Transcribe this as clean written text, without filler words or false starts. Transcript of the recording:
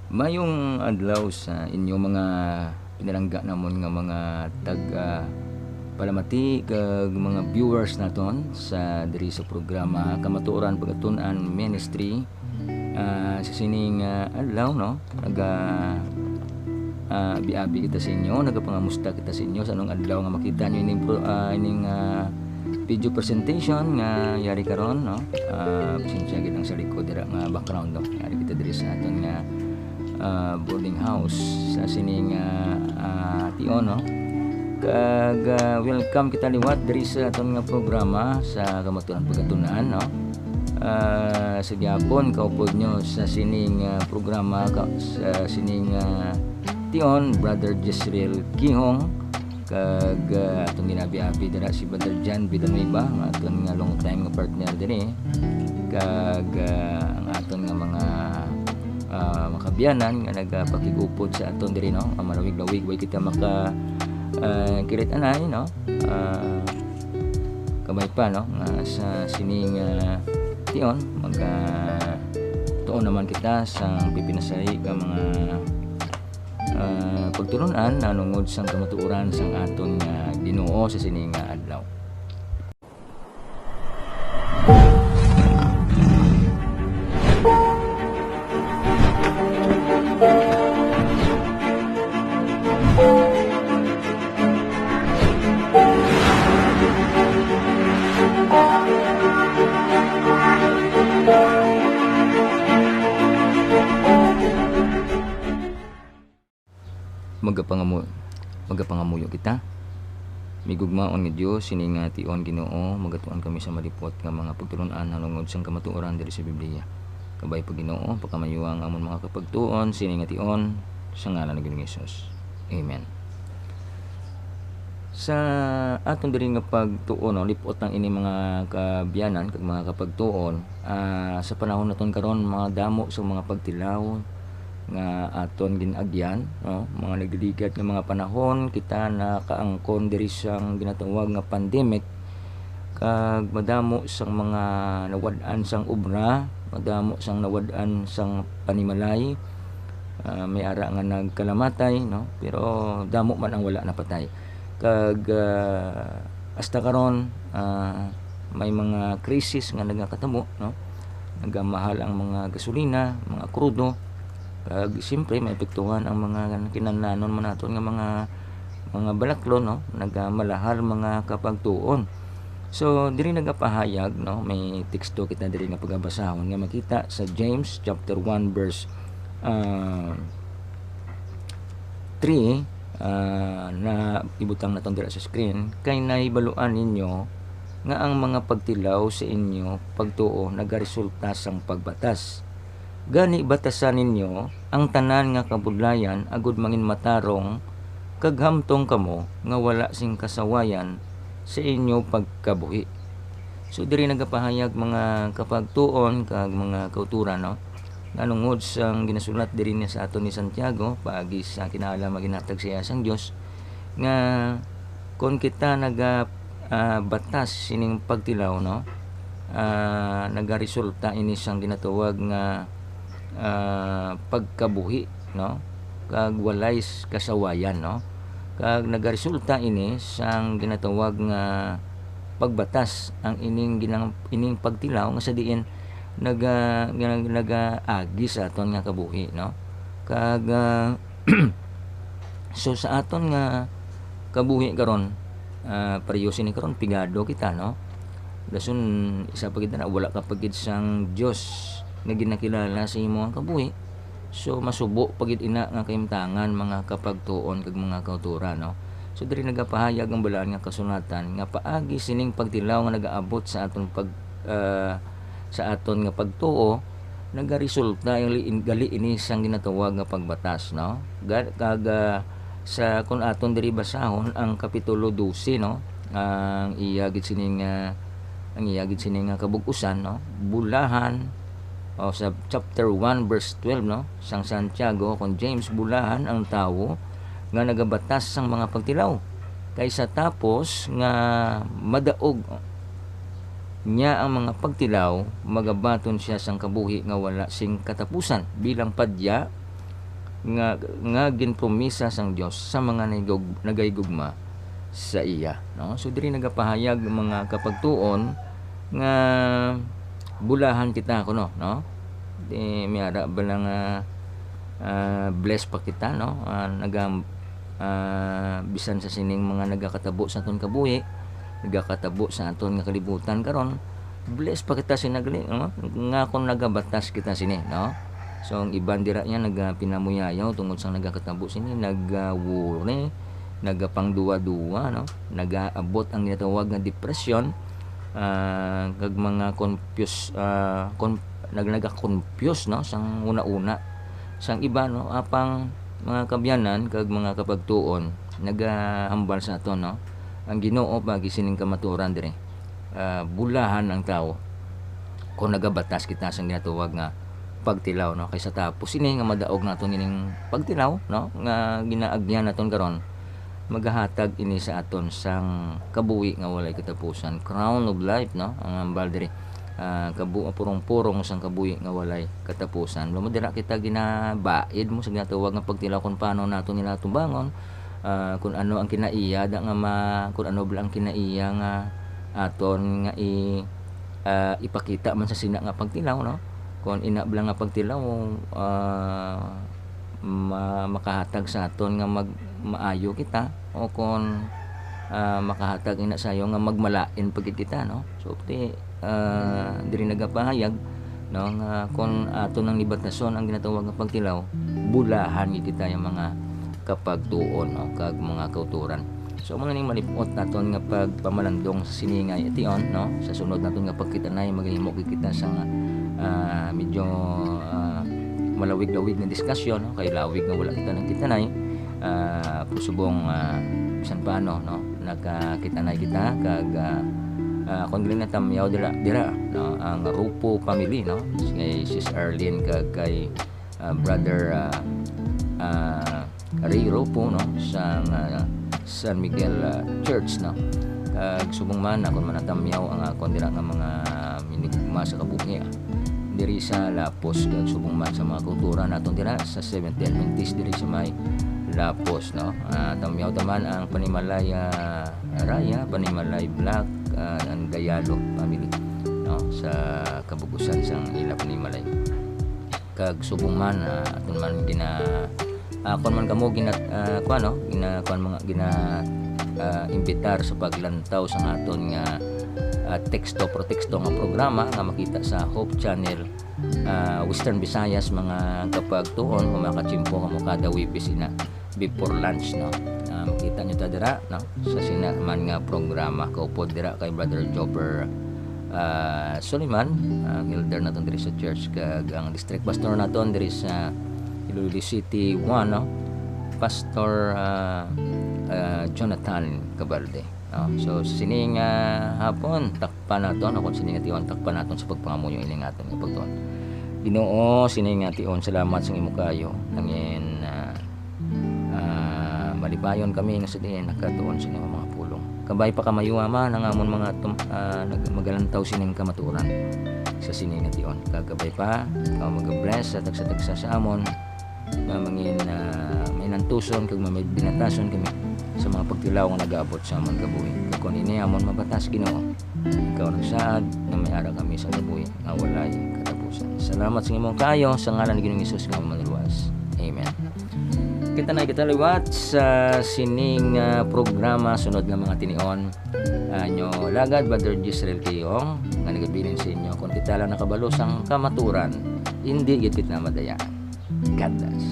Mayong adlaw sa inyo mga pinalangga namon nga mga taga palamati kag mga viewers naton sa diri sa programa Kamatuoran Pagatun-an Ministry. Sa sining adlaw no, abi-abi kita sa inyo, nagapangamusta kita sa inyo sa anong adlaw nga makita nyo ining video presentation nga yari karon no. Pasensya gid ang sa likod dira nga background no. Yari kita diri sa aton nga boarding house sa sining tion no. Kag welcome kita liwat diri sa aton nga programa sa Kamatuoran Pagatun-an no. Sa gyapon kaupod nyo sa sining programa sa sining tion Brother Jezreel Kihong kag atong ginabi-abi dira si Brother John Villanueva nga aton nga long time nga partner diri kag ang aton nga mga makabiyanan nga nagapakigupod sa aton diri no. Malawig-lawig way kita maka kirit anay no. Kamay pa no nga sa sining tion tuon naman kita sa pipinasay ka mga pagtulunan nanungod sang kamatuoran sang aton nga Ginoo sa sining adlaw. Magapangamuyo kita migugmaon nga Dios sining tion Ginoo magatuan kami sa malipot nga mga pagtulunan nanungod sang kamatuoran diri sa Biblia. Kabay pa Ginoo pagkamayuang amon mga kapagtuon sining tion sa ngalan ni Ginoong Hesus. Amen. Sa aton diri nga pagtuon no, lipot ang ini mga kabiyanan kag mga kapagtuon sa panahon naton karon mga damo sa mga pagtilaw nga aton ginagyan no, mga nagligat nga mga panahon kita nakaangkon diri sang ginatawag nga pandemic kag madamo sang mga nawad-an sang obra, madamo sang nawad-an sang panimalay, may ara nga nagkalamatay no, pero damo man ang wala napatay kag hasta karon may mga krisis nga nagakatabo no, nagamahal ang mga gasolina, mga krudo kag siyempre maepektuhan ang mga kinahanglanon man naton nga mga balaklo no, nagamalahal mga kapagtuon. So diri nagapahayag no, may teksto kita diri nga pagabasahon nga makita sa James chapter 1 verse 3 na ibutang naton dira sa screen. Kay nahibaluan ninyo nga ang mga pagtilaw sa inyo pagtuo nagaresulta sang pagbatas. Gani batasan ninyo ang tanan nga kabudlayan agud mangin matarong kag hamtong kamo nga wala sing kasawayan sa inyo pagkabuhi. So diri nagapahayag mga kapagtuon kag mga kauturan no, nanungod sang ginasulat diri niya sa aton ni Santiago paagi sa kinahanglan maginhatag siya sang Dios nga kon kita batas sining pagtilaw no, nagaresulta ini sang ginatawag nga pagkabuhi no, kag walay kasawayan no, kag nagaresulta ini sang ginatawag nga pagbatas ang ining pagtilaw nga sa diin nagaagi sa aton nga kabuhi no, kag so sa aton nga kabuhi karon parehas ni karon pigado kita no, dason isa pa kita na wala ka pagid sang Dios nga ginakilala sa imong kabuhi. So masubo pagid ina nga kahimtangan mga kapagtuon kag mga kauturan no. So diri nagapahayag ang balaan nga kasunatan nga paagi sining pagtilaw nga nagaabot sa aton sa aton nga pagtuo nagaresulta yung gali ini sang ginatawag nga pagbatas no. Kag sa kun aton diri basahon ang kapitulo 12 no, ang iyagid sining kabug-usan no, bulahan o sa chapter 1 verse 12 no, sang Santiago kon James bulahan ang tawo nga nagabatas sang mga pagtilaw kaysa tapos nga madaog Nya ang mga pagtilaw, magabaton siya sang kabuhi nga wala sing katapusan bilang padya nga ginpromisa sang Dios sa mga nagaygugma sa iya, no? So diri nagapahayag mga kapagtuon nga bulahan kita kuno, no? Di miara ba lang bless pa kita, no? Bisan sa sining mga nagakatabo sa aton kabuhi, nagakatabo sa aton nga kalibutan karon, bless pa kita sinagali, no? Nga kung nagabatas kita sini, no? So ang iban dira niya nagapinamuyayaw tungod sa nagakatabo sini, nagawuri, nagapangduwa-duwa, no? Nagaabot ang ginatawag nga depression, kag mga nagaka-confuse, no? Sang una-una sang iba, no? Apang mga kabyanan kag mga kapagtuon nagahambal sa aton, no? Ang Ginoo pagi sining kamaturan dire, bulahan ang tao kung nagabatas kita sang ginatawag nga pagtilaw, no? Kaysa tapos ini nga madaog naton ining pagtilaw, no? Nga ginaagyan naton karon, magahatag ini sa aton sang kabuhi nga walay katapusan, crown of life, no? Ang ambal diri, purong-purong sang kabuhi nga walay katapusan. Lumo dira kita ginabaid mo sa ginatawag nga pagtilaw kung paano naton nila tumbangon, kung ano ang kinaiya da nga kung ano bala ang kinaiya nga aton nga ipakita man sa sina nga pagtilaw, no? Kung ina bala nga pagtilaw makahatag sa aton nga maayo kita, o kung makahatag ina sayo nga magmalain pagit kita, no? So diri nagapahayag, no, nga kung aton nang libatason ang ginatawag nga pagtilaw, bulahan kita yung mga kapagtuon, no, kag mga kauturan. So mga ning malipot naton nga pagpamalandong sa siningay tion, no? Sa sunod naton nga pagkitanay maghimo kita sa medyo malawig-lawig na diskusyon, no? Kay lawig nga wala kita nang kitanay, pusubong bisan paano, no? Nagkakitanay kita kag kung dili na tamyaw dira, no? Ang Rupo family, no? Kay Sis Arlene kag kay brother Ray Rupo, no? Sa San Miguel Church, no? Kag subong man akon manatamyaw ang akon dira nga mga minigugma sa kabuhi diri sa Lapos, kag subong man sa mga kultura naton dira sa Seventh-day Adventist diri sa may Lapos, no? Tamyaw taman ang Panimalay Raya, Panimalay Black, ang Gayalo family, no? Sa kabugusan sang ila Panimalay. Kag subong man aton man kon man kamo imbitar sa paglantaw sa aton nga teksto nga programa nga makita sa Hope Channel Western Visayas mga kapagtuon, kung makachimpo kamo kada Webis ina before lunch, no? Makita nyo ta dira, no? Sa sinaman nga programa kaupod dira kay Brother Jobber Soliman, elder naton diri sa church, kag ang district pastor naton diri sa Iloilo City 1, no? Pastor Jonathan Cabalde, no? So sining hapon takpan naton, ako sining ation takpan naton sa pagpangamuyo ining aton nga pagtuon. Ginoo, sining ation salamat sa imo kayo nangin malipayon kami nga sa diin nakatuon sa mga pulong. Kabay pa kamayuwa man ang amon mga magalantaw sining kamaturan sa sining ation. Kagabay pa ikaw mag-bless sa tagsa sa amon nga mangin may nantuson kag may binatason kami sa mga pagtilaw nga nagaabot sa amon kabuhi. Kung ini amon mabatas Ginoo, ikaw nagsaad na may ara kami sa kabuhi nga walay katapusan. Salamat sa imong kayo sa ngalan ni Ginoong Hesus nga manluwas. Amen. Kita na kita liwat sa sining programa sunod nga mga tinion nyo lagad Brother Gisrael Kayong nga nagabilin sa inyo kung kita lang nakabalo sang kamaturan, hindi gid kita madayaan. God bless.